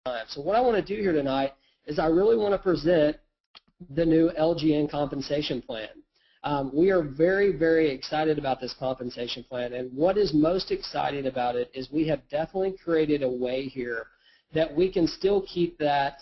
time. So what I want to do here tonight is I really want to present the new LGN compensation plan. We are very, very excited about this compensation plan, and what is most exciting about it is we have definitely created a way here that we can still keep that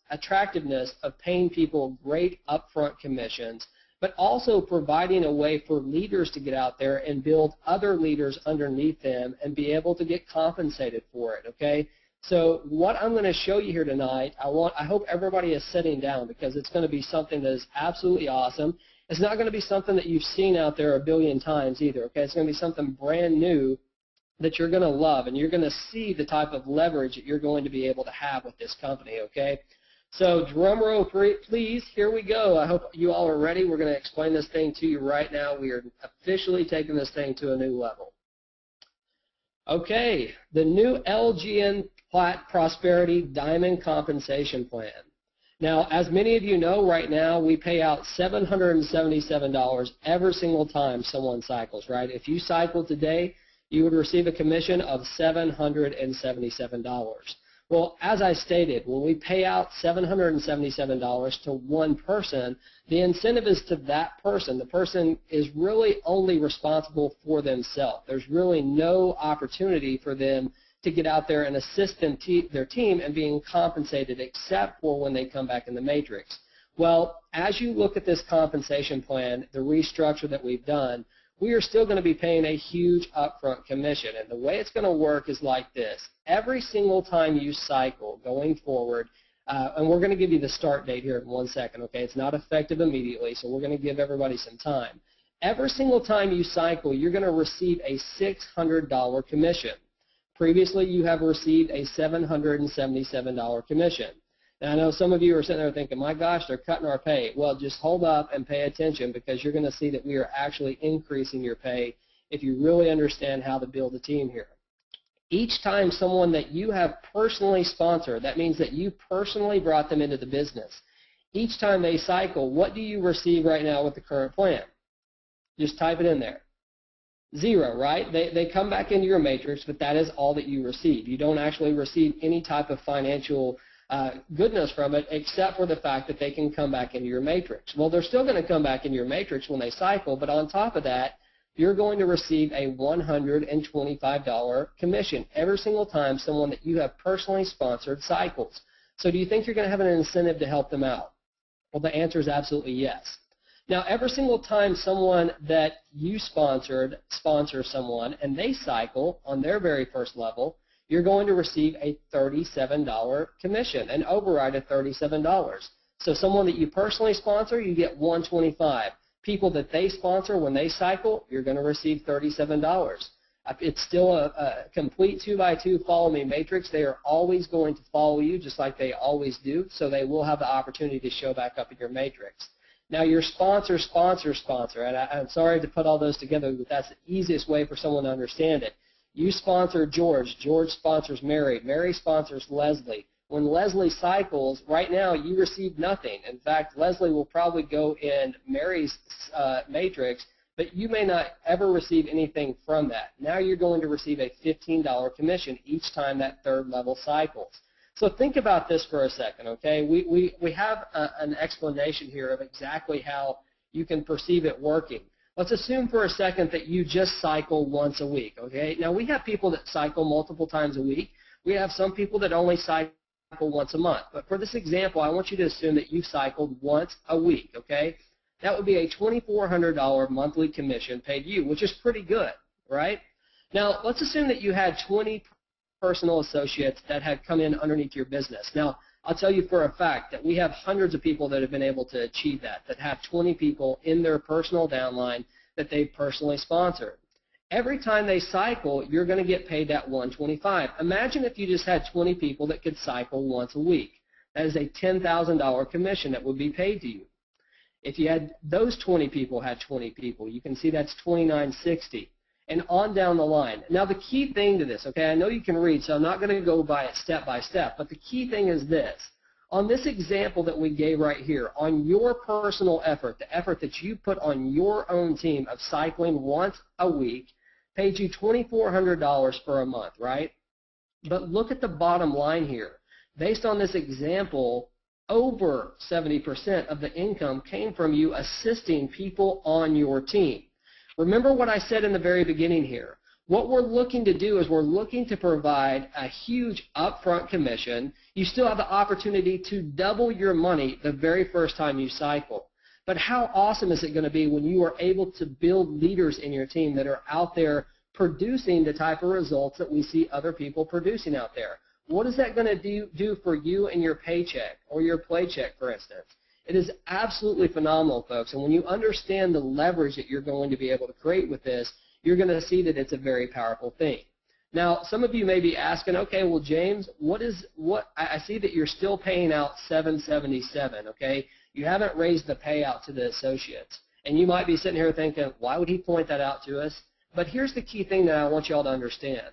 attractiveness of paying people great upfront commissions, but also providing a way for leaders to get out there and build other leaders underneath them and be able to get compensated for it, okay? So what I'm going to show you here tonight, I hope everybody is sitting down because it's going to be something that is absolutely awesome. It's not going to be something that you've seen out there a billion times either, okay? It's going to be something brand new that you're going to love, and you're going to see the type of leverage that you're going to be able to have with this company, okay? So drum roll, please, here we go. I hope you all are ready. We're going to explain this thing to you right now. We are officially taking this thing to a new level. Okay, the new LGN Prosperity Diamond Compensation Plan. Now, as many of you know, right now we pay out $777 every single time someone cycles, right? If you cycle today, you would receive a commission of $777. Well, as I stated, when we pay out $777 to one person, the incentive is to that person. The person is really only responsible for themselves. There's really no opportunity for them to get out there and assist their team and being compensated except for when they come back in the matrix. Well, as you look at this compensation plan, the restructure that we've done, we are still going to be paying a huge upfront commission. And the way it's going to work is like this. Every single time you cycle going forward, and we're going to give you the start date here in 1 second, okay? It's not effective immediately, so we're going to give everybody some time. Every single time you cycle, you're going to receive a $600 commission. Previously, you have received a $777 commission. Now, I know some of you are sitting there thinking, my gosh, they're cutting our pay. Well, just hold up and pay attention because you're going to see that we are actually increasing your pay if you really understand how to build a team here. Each time someone that you have personally sponsored, that means that you personally brought them into the business. Each time they cycle, what do you receive right now with the current plan? Just type it in there. 0, right? They come back into your matrix, but that is all that you receive. You don't actually receive any type of financial goodness from it except for the fact that they can come back into your matrix. Well, they're still going to come back into your matrix when they cycle, but on top of that, you're going to receive a $125 commission every single time someone that you have personally sponsored cycles. So do you think you're going to have an incentive to help them out? Well, the answer is absolutely yes. Now, every single time someone that you sponsors someone and they cycle on their very first level, you're going to receive a $37 commission, an override of $37. So someone that you personally sponsor, you get $125. People that they sponsor when they cycle, you're going to receive $37. It's still a complete 2x2 follow me matrix. They are always going to follow you just like they always do, so they will have the opportunity to show back up in your matrix. Now, your sponsor, and I'm sorry to put all those together, but that's the easiest way for someone to understand it. You sponsor George. George sponsors Mary. Mary sponsors Leslie. When Leslie cycles, right now you receive nothing. In fact, Leslie will probably go in Mary's matrix, but you may not ever receive anything from that. Now you're going to receive a $15 commission each time that third level cycles. So think about this for a second, okay? We have an explanation here of exactly how you can perceive it working. Let's assume for a second that you just cycle once a week, okay? Now, we have people that cycle multiple times a week. We have some people that only cycle once a month. But for this example, I want you to assume that you cycled once a week, okay? That would be a $2,400 monthly commission paid you, which is pretty good, right? Now, let's assume that you had 20 personal associates that had come in underneath your business. Now, I'll tell you for a fact that we have hundreds of people that have been able to achieve that have 20 people in their personal downline that they've personally sponsored. Every time they cycle, you're going to get paid that $125. Imagine if you just had 20 people that could cycle once a week. That is a $10,000 commission that would be paid to you. If you had those 20 people had 20 people, you can see that's $2,960. And on down the line. Now, the key thing to this, okay, I know you can read, so I'm not going to go by it step by step, but the key thing is this. On this example that we gave right here, on your personal effort, the effort that you put on your own team of cycling once a week, paid you $2,400 for a month, right? But look at the bottom line here. based on this example, over 70% of the income came from you assisting people on your team. Remember what I said in the very beginning here. What we're looking to do is we're looking to provide a huge upfront commission. You still have the opportunity to double your money the very first time you cycle. But how awesome is it going to be when you are able to build leaders in your team that are out there producing the type of results that we see other people producing out there? What is that going to do for you and your paycheck or your playcheck, for instance? It is absolutely phenomenal, folks. And when you understand the leverage that you're going to be able to create with this, you're going to see that it's a very powerful thing. Now, some of you may be asking, okay, well, James, I see that you're still paying out $777, okay? You haven't raised the payout to the associates. And you might be sitting here thinking, why would he point that out to us? But here's the key thing that I want you all to understand.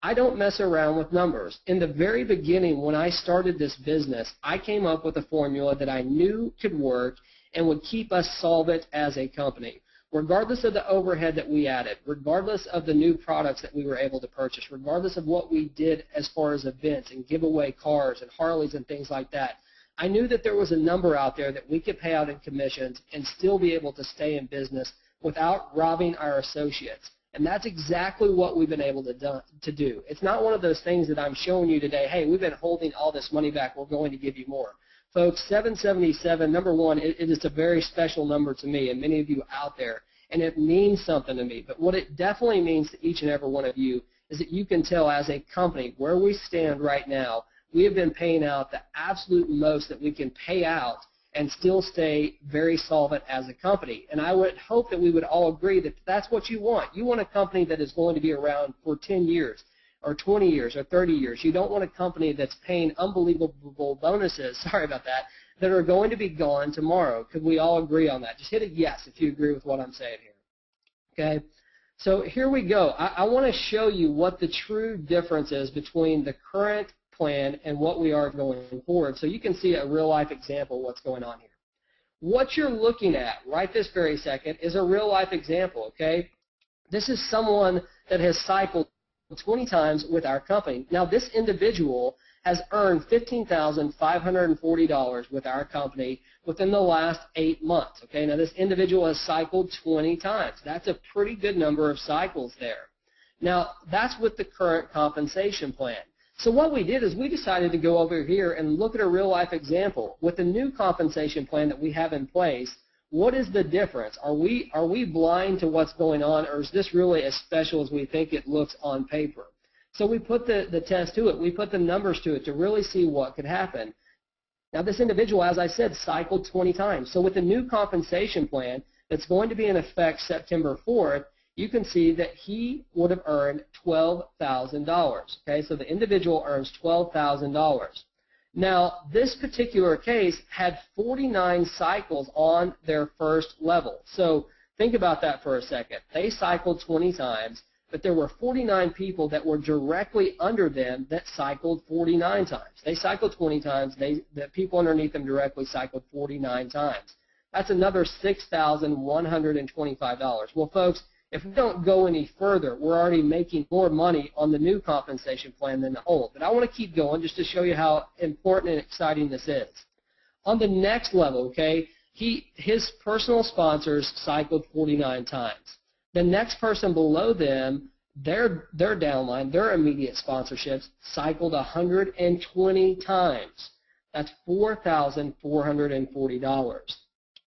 I don't mess around with numbers. In the very beginning, when I started this business, I came up with a formula that I knew could work and would keep us solvent as a company. Regardless of the overhead that we added, regardless of the new products that we were able to purchase, regardless of what we did as far as events and give away cars and Harleys and things like that, I knew that there was a number out there that we could pay out in commissions and still be able to stay in business without robbing our associates. And that's exactly what we've been able to do. It's not one of those things that I'm showing you today, hey, we've been holding all this money back, we're going to give you more. Folks, 777, number one, it is a very special number to me and many of you out there, and it means something to me. But what it definitely means to each and every one of you is that you can tell as a company where we stand right now, we have been paying out the absolute most that we can pay out and still stay very solvent as a company. And I would hope that we would all agree that that's what you want. You want a company that is going to be around for 10 years or 20 years or 30 years. You don't want a company that's paying unbelievable bonuses, sorry about that are going to be gone tomorrow. Could we all agree on that? Just hit a yes if you agree with what I'm saying here. Okay? So here we go. I want to show you what the true difference is between the current plan and what we are going forward, so you can see a real-life example of what's going on here. What you're looking at right this very second is a real-life example, okay? This is someone that has cycled 20 times with our company. Now, this individual has earned $15,540 with our company within the last 8 months, okay? Now, this individual has cycled 20 times. That's a pretty good number of cycles there. Now, that's with the current compensation plan. So what we did is we decided to go over here and look at a real-life example. With the new compensation plan that we have in place, what is the difference? Are we blind to what's going on, or is this really as special as we think it looks on paper? So we put the test to it. We put the numbers to it to really see what could happen. Now, this individual, as I said, cycled 20 times. So with the new compensation plan that's going to be in effect September 4th, you can see that he would have earned $12,000. Okay, so the individual earns $12,000. Now, this particular case had 49 cycles on their first level. So think about that for a second. They cycled 20 times, but there were 49 people that were directly under them that cycled 49 times. They cycled 20 times. The people underneath them directly cycled 49 times. That's another $6,125. Well, folks, if we don't go any further, we're already making more money on the new compensation plan than the old. But I want to keep going just to show you how important and exciting this is. On the next level, okay, his personal sponsors cycled 49 times. The next person below them, their downline, their immediate sponsorships, cycled 120 times. That's $4,440.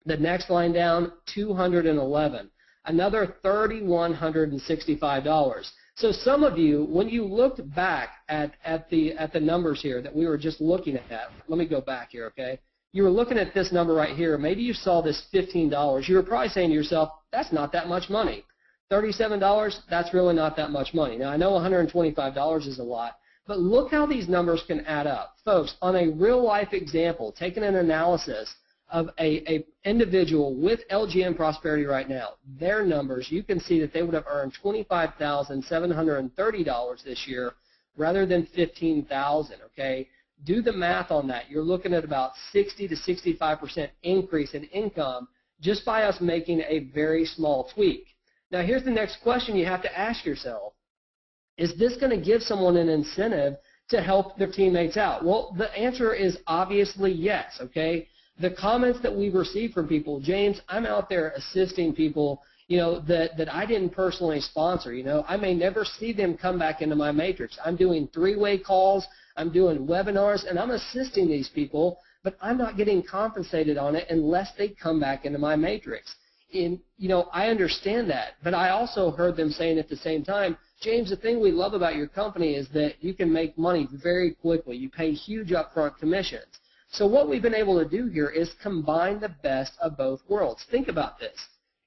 The next line down, 211. Another $3,165. So some of you, when you looked back at the numbers here that we were just looking at, let me go back here, okay? You were looking at this number right here. Maybe you saw this $15. You were probably saying to yourself, that's not that much money. $37, that's really not that much money. Now, I know $125 is a lot, but look how these numbers can add up. Folks, on a real-life example, taking an analysis of a individual with LGM Prosperity right now, their numbers, you can see that they would have earned $25,730 this year rather than $15,000, okay? Do the math on that. You're looking at about 60 to 65% increase in income just by us making a very small tweak. Now, here's the next question you have to ask yourself. Is this going to give someone an incentive to help their teammates out? Well, the answer is obviously yes, okay? The comments that we've received from people, James, I'm out there assisting people, that I didn't personally sponsor. I may never see them come back into my matrix. I'm doing three-way calls, I'm doing webinars, and I'm assisting these people, but I'm not getting compensated on it unless they come back into my matrix. And, I understand that, but I also heard them saying at the same time, James, the thing we love about your company is that you can make money very quickly. You pay huge upfront commissions. So what we've been able to do here is combine the best of both worlds. Think about this.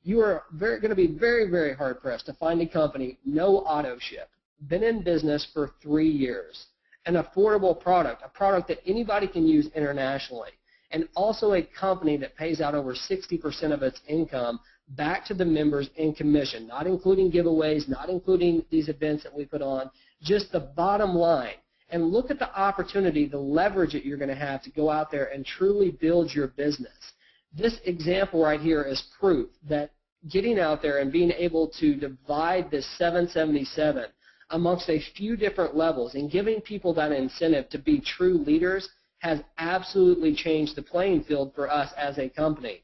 You are going to be very, very hard-pressed to find a company, no auto ship, been in business for 3 years, an affordable product, a product that anybody can use internationally, and also a company that pays out over 60% of its income back to the members in commission, not including giveaways, not including these events that we put on, just the bottom line. And look at the opportunity, the leverage that you're going to have to go out there and truly build your business. This example right here is proof that getting out there and being able to divide this 777 amongst a few different levels and giving people that incentive to be true leaders has absolutely changed the playing field for us as a company.